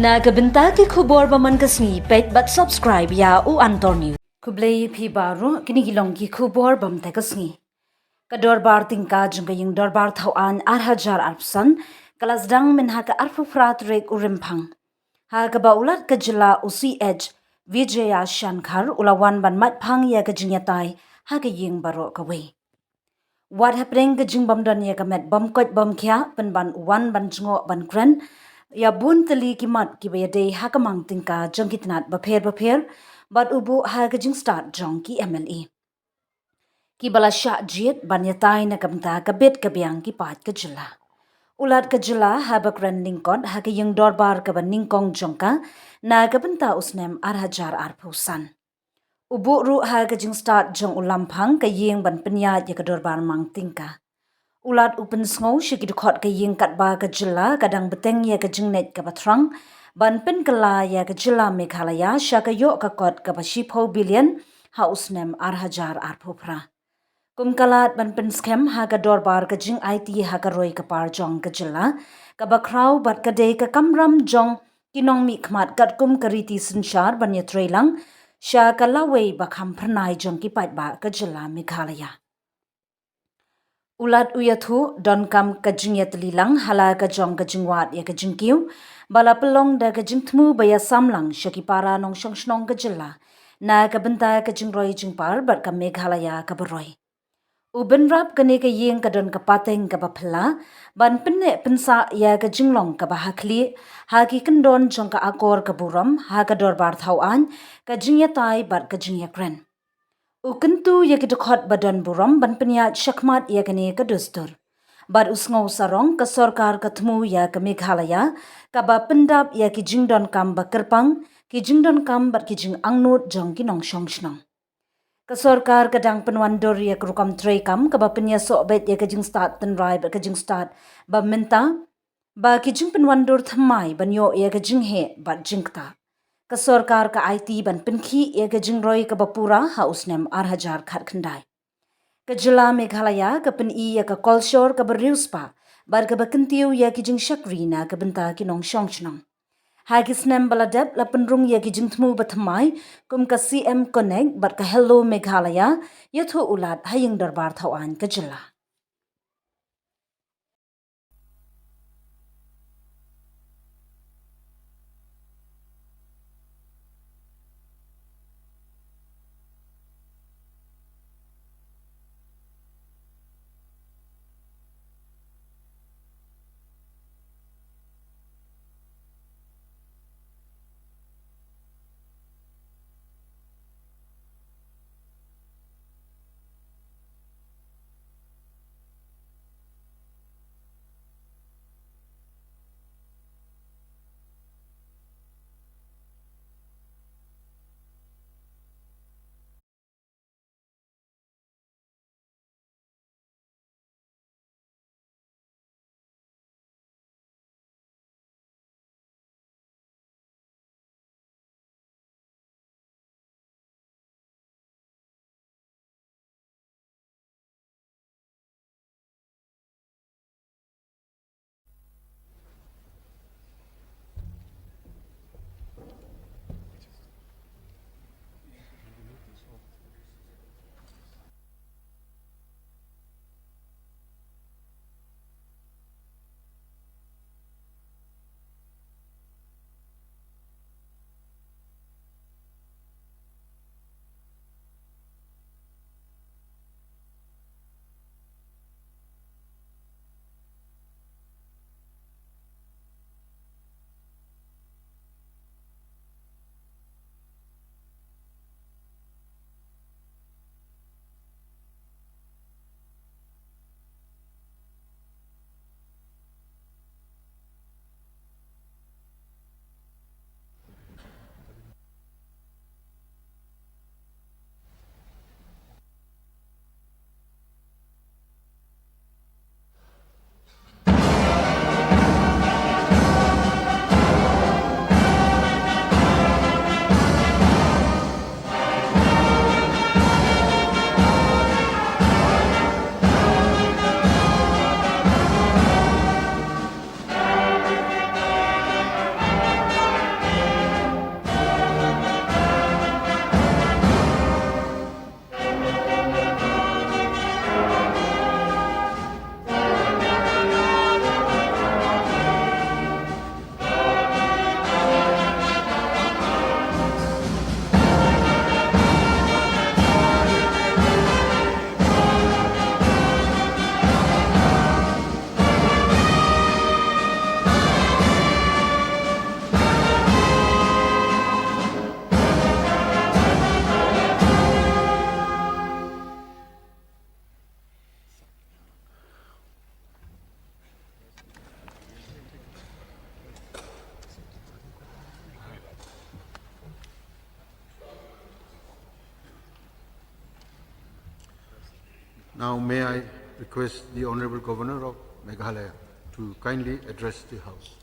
Na gabenta ki khubor baman kasngi pet but subscribe ya u antor news. Kublay phi baro kini gilong ki khubor bam te kasngi. Ka dorbar tingka jungka yung dorbar thau an 8,000 arpsan kalasdang min ha ka arfu frat rek urimpang. Ha ka ba ulat ka jila UCH Vijaya Shankar ulawan ban mat phang ya ka jingyatai ha ka ying baro ka we. What Hapdeng ka jing bam dan ya ka met bam kot bam kya pen ban wan ban jungo ban kren ya bun tali ki mat ki ba day ha ka Mang Tyngka jong kitnat ba pher but ubu ha ka jing start jong ki MLE. Ki bala sya jiet ban yatai na kamta ka bet ka biang ki pat ka jila. Ulat ka jila ha ba kren lingkot ha ka yung dorbar ka ba ningkong jongka na ka benta usnem 8,000 arpusan. Ubu ru ha ka jing start jong ulampang ka ying ban penyat ya ka dorbar Mang Tyngka. Ulat upen sngow shikidukot ka ying kat ba ka jila kadang beteng ya ka jing net ka batrang ban pen kala ya ka jila Meghalaya sya ka yok ka kot ka ba shipo billion ha usnem 8,000 arpupra. Kumkalat ban pen skem ha ka dorbar ka jing IT ha ka roi ka par jong ka jila ka ba kraw bat ka day ka kamram jong kinong mi khmat kat kum kariti sinshar ban ya trailang sya ka laway ba kham pranai jong ki pat ba ka jila Meghalaya. Ulat uyathu don kam ka jingya telilang hala ka jong ka jingwat ya ka jingkiu bala pelong da ka jingtmu baya samlang syaki para nong shnong ka jila na ka benta ka jingroi jingpar bat ka Meghalaya ka beroi. Uben rap ka ne ka yeng ka don ka pateng ka bapela ban penne pensa ya ka jinglong ka bahakli ha ki kendon jong ka akor ka buram ha ka dorbar thauan ka jingya tai bat ka jingya kren. Ukentu ya kidukot badan buram ban penyat syakmat ya kene ka dustur. Bad usngau sarong ka sorkar ketemu ya ke Meghalaya ka ba pendap ya ki jingdon kam ba kerpang ki jingdon kam bat ki jing angnut jong ki nong syong shnong. Ka sorkar kadang penwandur ya ke rukam trei kam ka ba penya sobet ya ke jing start tenrai ba ke jing start ba minta ba ki jing penwandur thamai banyo ya ke jing he bat jingta. Ka sorkar ka IT ban penkhi ya ka jingroi ka bapura ha usnem 8,000 khat khandai. Ka jila Meghalaya ka pen I ya ka kolshor ka beriuspa bar ka bakentiu ya ki jing shakrina ka benta ki nong shongshnong. Ha ki snem baladep la penrung ya ki jing tmu bathamai kum ka CM Connect bar ka Hello Meghalaya yathu ulat haying darbar thawan ka jila. Now may I request the Honorable Governor of Meghalaya to kindly address the House.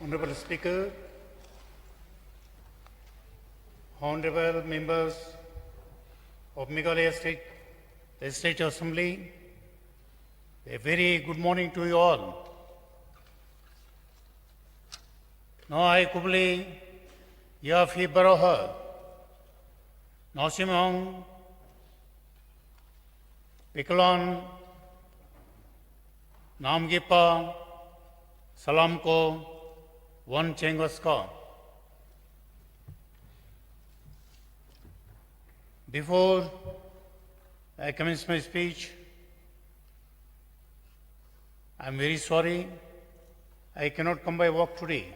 Honorable Speaker, honorable members of Meghalaya State Legislative Assembly, a very good morning to you all. Now I kubli ya fi baroha Nasimong Pikalon Namgipa Salamko One Chengaska. Before I commence my speech, I am very sorry I cannot come by walk today.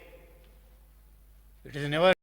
It is never